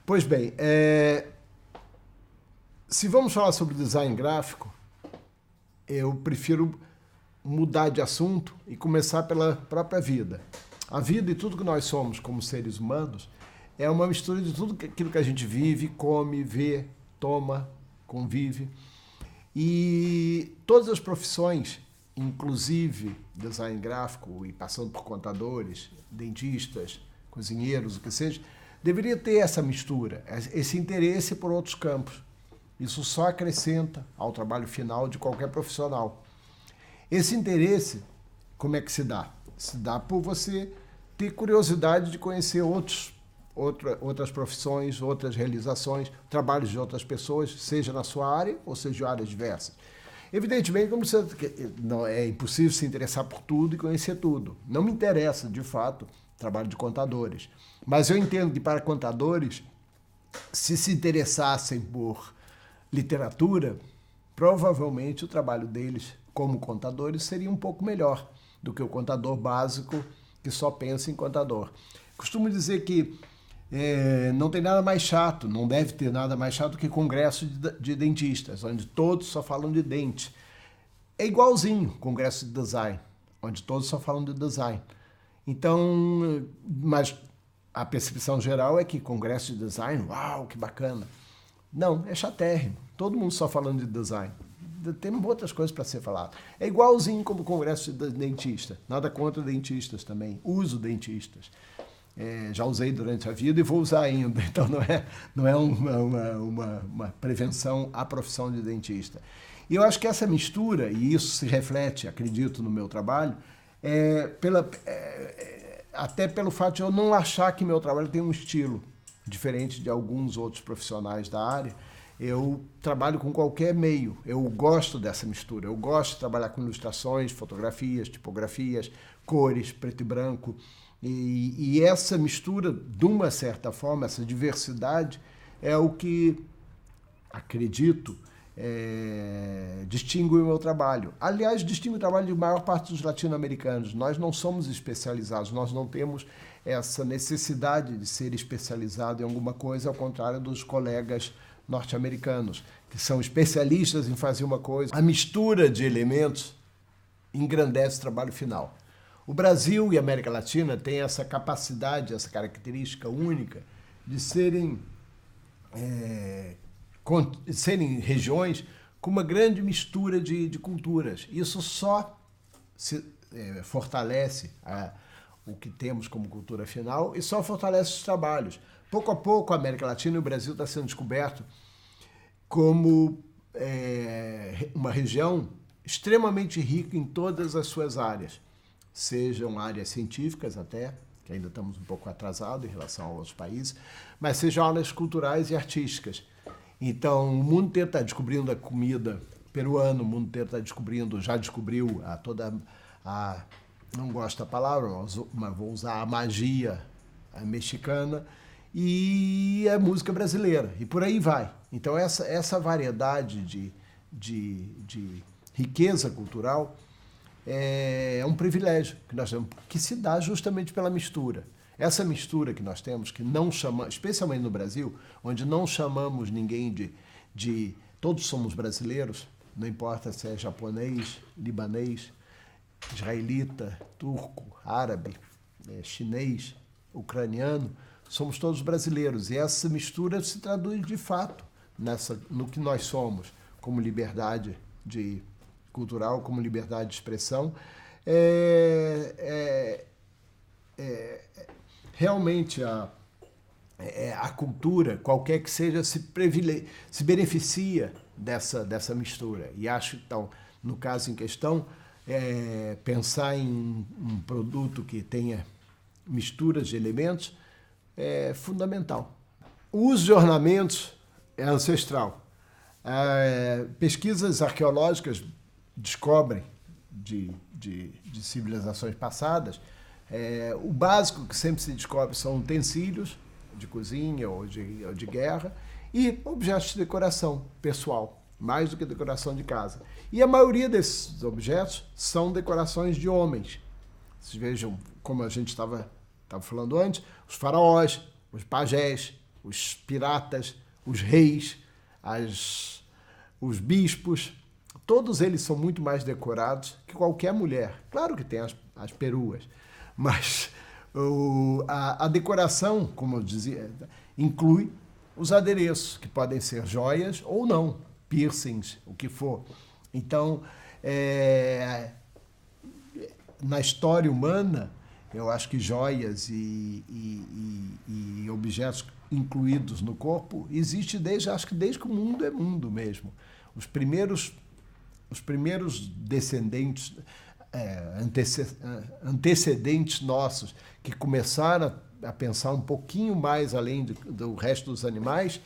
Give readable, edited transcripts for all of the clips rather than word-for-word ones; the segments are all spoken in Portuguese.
Pois bem, se vamos falar sobre design gráfico, eu prefiro mudar de assunto e começar pela própria vida. A vida e tudo que nós somos como seres humanos é uma mistura de tudo aquilo que a gente vive, come, vê, toma, convive. E todas as profissões, inclusive design gráfico e passando por contadores, dentistas, cozinheiros, o que seja, deveria ter essa mistura, esse interesse por outros campos. Isso só acrescenta ao trabalho final de qualquer profissional. Esse interesse, como é que se dá? Se dá por você ter curiosidade de conhecer outras profissões, outras realizações, trabalhos de outras pessoas, seja na sua área ou seja em áreas diversas. Evidentemente, não é impossível se interessar por tudo e conhecer tudo. Não me interessa, de fato, o trabalho de contadores. Mas eu entendo que para contadores, se interessassem por literatura, provavelmente o trabalho deles como contadores seria um pouco melhor do que o contador básico que só pensa em contador. Costumo dizer que não tem nada mais chato, não deve ter nada mais chato que congresso de dentistas, onde todos só falam de dente. É igualzinho congresso de design, onde todos só falam de design. Então, mas a percepção geral é que congresso de design, uau, que bacana. Não, é chatérrimo. Todo mundo só falando de design. Tem outras coisas para ser falado. É igualzinho como o congresso de dentista. Nada contra dentistas também. Uso dentistas. Já usei durante a vida e vou usar ainda. Então não é uma prevenção à profissão de dentista. E eu acho que essa mistura, e isso se reflete, acredito, no meu trabalho, até pelo fato de eu não achar que meu trabalho tem um estilo diferente de alguns outros profissionais da área. Eu trabalho com qualquer meio, eu gosto dessa mistura, eu gosto de trabalhar com ilustrações, fotografias, tipografias, cores, preto e branco, e essa mistura, de uma certa forma, essa diversidade, é o que, acredito, distingue o meu trabalho. Aliás, distingue o trabalho de maior parte dos latino-americanos. Nós não somos especializados, nós não temos essa necessidade de ser especializado em alguma coisa, ao contrário dos colegas norte-americanos, que são especialistas em fazer uma coisa. A mistura de elementos engrandece o trabalho final. O Brasil e a América Latina têm essa capacidade, essa característica única de serem regiões com uma grande mistura de culturas. Isso só fortalece o que temos como cultura final e só fortalece os trabalhos. Pouco a pouco, a América Latina e o Brasil está sendo descoberto como uma região extremamente rica em todas as suas áreas, sejam áreas científicas até, que ainda estamos um pouco atrasados em relação a outros países, mas sejam áreas culturais e artísticas. Então, o mundo inteiro está descobrindo a comida peruana, o mundo inteiro está descobrindo, já descobriu não gosto da palavra, mas vou usar a magia mexicana, e a música brasileira, e por aí vai. Então, essa variedade de riqueza cultural é um privilégio que nós temos, que se dá justamente pela mistura. Essa mistura que nós temos, que não chamamos, especialmente no Brasil, onde não chamamos ninguém de todos somos brasileiros, não importa se é japonês, libanês, israelita, turco, árabe, chinês, ucraniano, somos todos brasileiros. E essa mistura se traduz de fato no que nós somos, como liberdade cultural, como liberdade de expressão. Realmente a cultura, qualquer que seja, se beneficia dessa mistura. E acho, então, no caso em questão, pensar em um produto que tenha misturas de elementos é fundamental. O uso de ornamentos é ancestral. Pesquisas arqueológicas descobrem de civilizações passadas. O básico que sempre se descobre são utensílios de cozinha ou de guerra e objetos de decoração pessoal, mais do que decoração de casa. E a maioria desses objetos são decorações de homens. Vocês vejam, como a gente estava falando antes, os faraós, os pajés, os piratas, os reis, os bispos, todos eles são muito mais decorados que qualquer mulher. Claro que tem as peruas, mas a decoração, como eu dizia, inclui os adereços, que podem ser joias ou não, piercings, o que for. Então, na história humana, eu acho que joias e objetos incluídos no corpo existe acho que desde que o mundo é mundo mesmo. Os primeiros descendentes, antecedentes nossos, que começaram a pensar um pouquinho mais além do resto dos animais,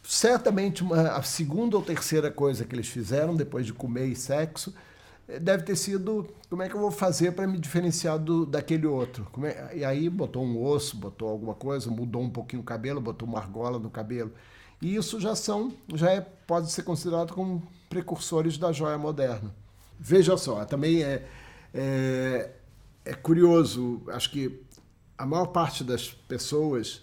certamente a segunda ou terceira coisa que eles fizeram depois de comer e sexo deve ter sido: como é que eu vou fazer para me diferenciar daquele outro? E aí botou um osso, botou alguma coisa, mudou um pouquinho o cabelo, botou uma argola no cabelo. E isso pode ser considerado como precursores da joia moderna. Veja só, também é curioso, acho que a maior parte das pessoas,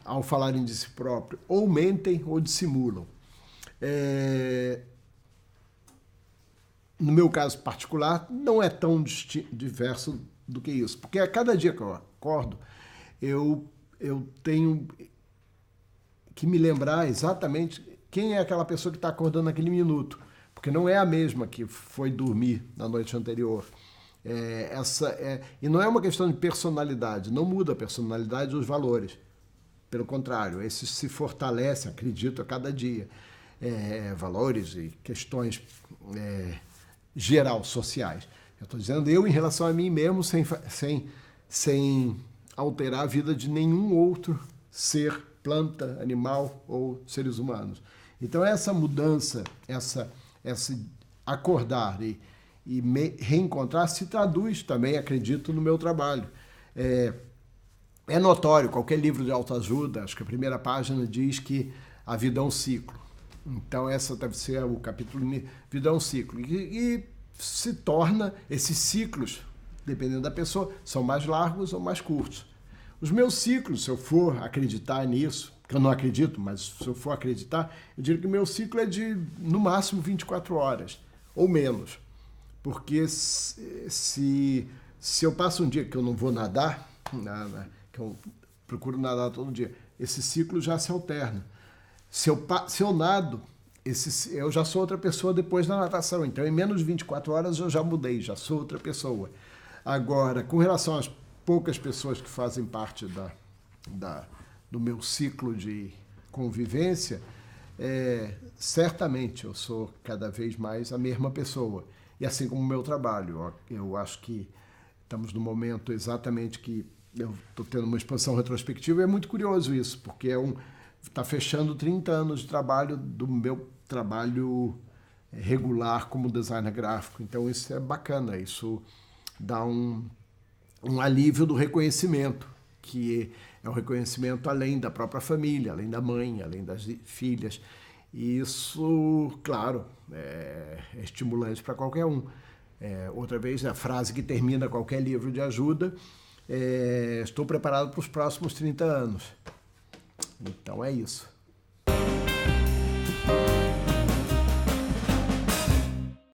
ao falarem de si próprio, ou mentem ou dissimulam. No meu caso particular, não é tão diverso do que isso, porque a cada dia que eu acordo, eu tenho que me lembrar exatamente quem é aquela pessoa que está acordando naquele minuto, porque não é a mesma que foi dormir na noite anterior. E não é uma questão de personalidade, não muda a personalidade dos valores. Pelo contrário, esses se fortalecem, acredito, a cada dia. Valores e questões geral, sociais. Eu estou dizendo eu em relação a mim mesmo, sem alterar a vida de nenhum outro ser, planta, animal ou seres humanos. Então essa mudança, esse acordar e me reencontrar se traduz também, acredito, no meu trabalho. É notório, qualquer livro de autoajuda, acho que a primeira página diz que a vida é um ciclo. Então essa deve ser o capítulo Vida é um ciclo. E se torna, esses ciclos, dependendo da pessoa, são mais largos ou mais curtos. Os meus ciclos, se eu for acreditar nisso, que eu não acredito, mas se eu for acreditar, eu diria que o meu ciclo é de, no máximo, 24 horas, ou menos. Porque se eu passo um dia que eu não vou nadar, que eu procuro nadar todo dia, esse ciclo já se alterna. Se eu nado, eu já sou outra pessoa depois da natação. Então, em menos de 24 horas, eu já mudei, já sou outra pessoa. Agora, com relação às poucas pessoas que fazem parte do meu ciclo de convivência, certamente eu sou cada vez mais a mesma pessoa. E assim como o meu trabalho. Eu acho que estamos no momento exatamente que eu estou tendo uma expansão retrospectiva, e é muito curioso isso, porque está fechando 30 anos de trabalho do meu trabalho regular como designer gráfico. Então isso é bacana, isso dá um alívio do reconhecimento, que é um reconhecimento além da própria família, além da mãe, além das filhas. E isso, claro, é estimulante para qualquer um. Outra vez, a frase que termina qualquer livro de ajuda: estou preparado para os próximos 30 anos. Então é isso.